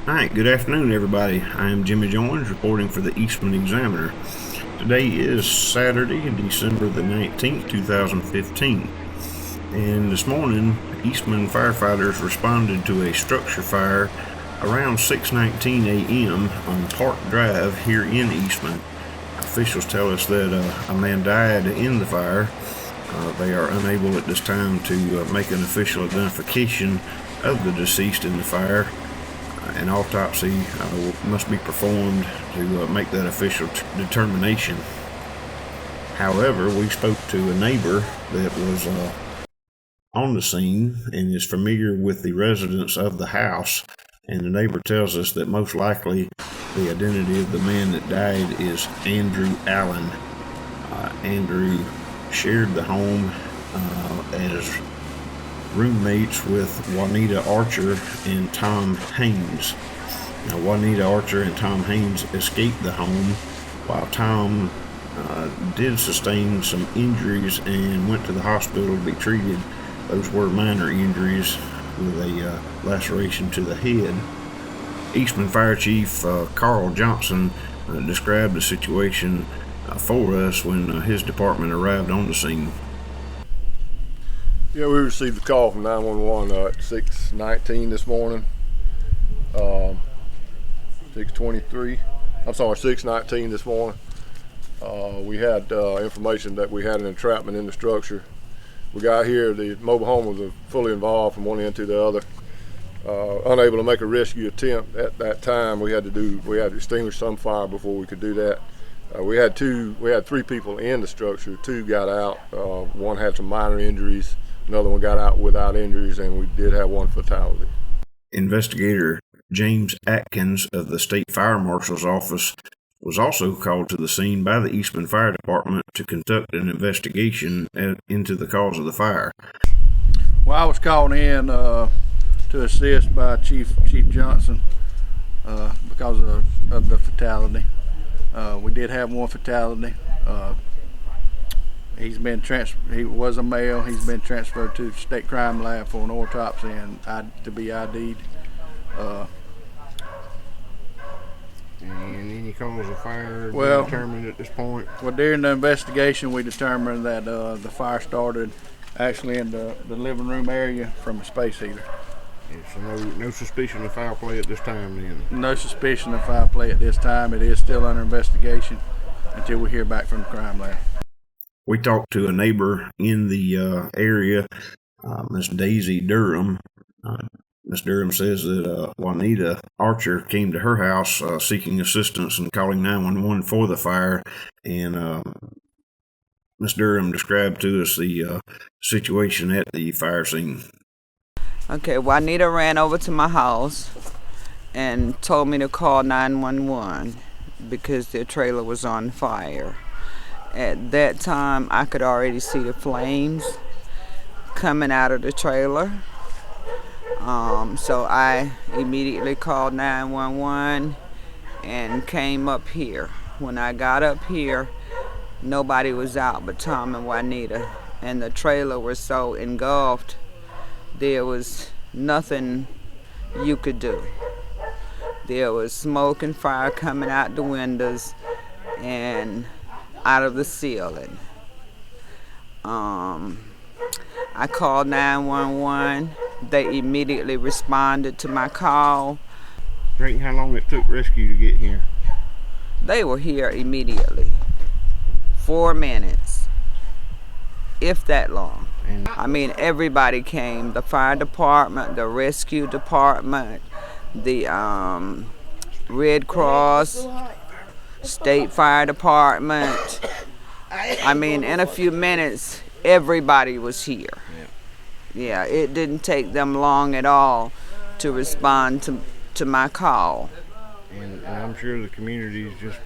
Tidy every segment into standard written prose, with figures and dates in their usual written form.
All right, good afternoon, everybody. I am Jimmy Jones reporting for the Eastman Examiner. Today is Saturday, December the 19th, 2015. And this morning, Eastman firefighters responded to a structure fire around 6:19 a.m. on Park Drive here in Eastman. Officials tell us that a man died in the fire. They are unable at this time to make an official identification of the deceased in the fire. An autopsy must be performed to make that official determination. However, we spoke to a neighbor that was on the scene and is familiar with the residents of the house, and the neighbor tells us that most likely the identity of the man that died is Andrew Allen. Andrew shared the home as roommates with Juanita Archer and Tom Haynes. Now, Juanita Archer and Tom Haynes escaped the home, while Tom did sustain some injuries and went to the hospital to be treated. Those were minor injuries with a laceration to the head. Eastman Fire Chief Carl Johnson described the situation for us when his department arrived on the scene. Yeah, we received a call from 911 at 6:19 this morning. 6:23. I'm sorry, 6:19 this morning. We had information that we had an entrapment in the structure. We got here, the mobile home was fully involved from one end to the other. Unable to make a rescue attempt at that time. We had to extinguish some fire before we could do that. We had 3 people in the structure. 2 got out. One had some minor injuries. Another one got out without injuries, and we did have 1 fatality. Investigator James Atkins of the State Fire Marshal's Office was also called to the scene by the Eastman Fire Department to conduct an investigation into the cause of the fire. Well, I was called in to assist by Chief Johnson because of the fatality. We did have 1 fatality. He was a male. He's been transferred to the state crime lab for an autopsy and to be ID'd. And any cause of fire determined at this point? Well, during the investigation, we determined that the fire started actually in the living room area from a space heater. Yeah, so no suspicion of foul play at this time then? No suspicion of foul play at this time. It is still under investigation until we hear back from the crime lab. We talked to a neighbor in the area, Miss Daisy Durham. Miss Durham says that Juanita Archer came to her house seeking assistance and calling 911 for the fire. And Miss Durham described to us the situation at the fire scene. Okay, Juanita ran over to my house and told me to call 911 because their trailer was on fire. At that time, I could already see the flames coming out of the trailer. So I immediately called 911 and came up here. When I got up here, nobody was out but Tom and Juanita, and the trailer was so engulfed, there was nothing you could do. There was smoke and fire coming out the windows and out of the ceiling. I called 911. They immediately responded to my call. Drink, how long it took rescue to get here? They were here immediately. 4 minutes, if that long. I mean, everybody came. The fire department, the rescue department, the Red Cross, State Fire Department. I mean, in a few minutes, everybody was here. Yeah, it didn't take them long at all to respond to my call. And I'm sure the community is just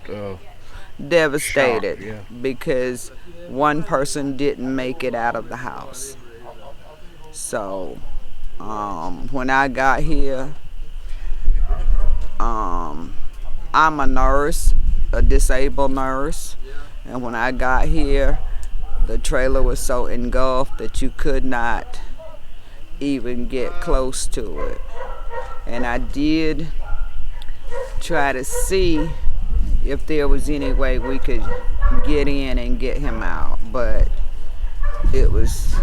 devastated, shocked, yeah. Because one person didn't make it out of the house. So when I got here, I'm a nurse, a disabled nurse, and when I got here, the trailer was so engulfed that you could not even get close to it. And I did try to see if there was any way we could get in and get him out, but it was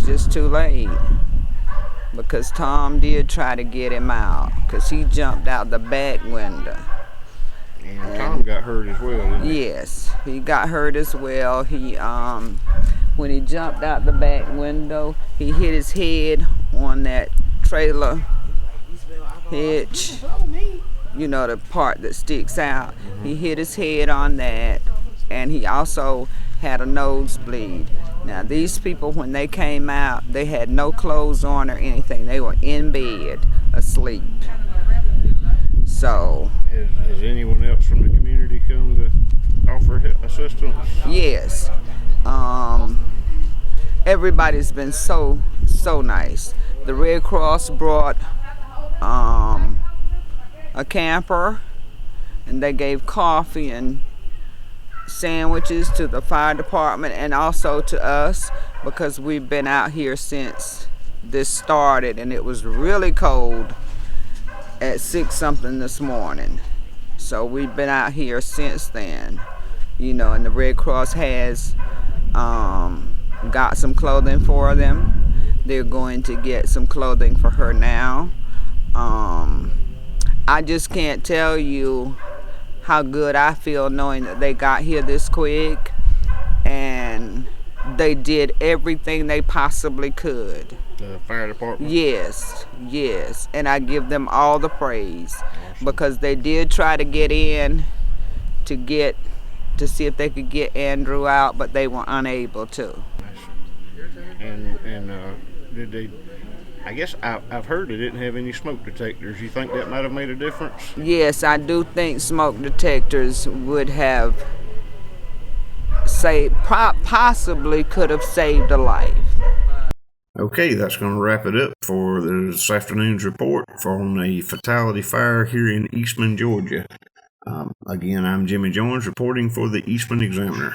just too late, because Tom did try to get him out, because he jumped out the back window. And Tom got hurt as well, didn't he? Yes, he got hurt as well. He when he jumped out the back window, he hit his head on that trailer hitch, you know, the part that sticks out. He hit his head on that, and he also had a nosebleed. Now, these people, when they came out, they had no clothes on or anything. They were in bed, asleep. So, Has anyone else from the community come to offer assistance? yes. Everybody's been so nice. The Red Cross brought a camper, and they gave coffee and sandwiches to the fire department and also to us, because we've been out here since this started, and it was really cold at 6 something this morning. So we've been out here since then, you know, and the Red Cross has got some clothing for them. They're going to get some clothing for her now. I just can't tell you how good I feel knowing that they got here this quick, and they did everything they possibly could. The fire department? Yes, and I give them all the praise. Awesome. Because they did try to get in to see if they could get Andrew out, but they were unable to. And did they? I guess I've heard they didn't have any smoke detectors. You think that might have made a difference? Yes, I do think smoke detectors would have possibly could have saved a life. Okay, that's going to wrap it up for this afternoon's report on a fatality fire here in Eastman, Georgia. Again, I'm Jimmy Jones reporting for the Eastman Examiner.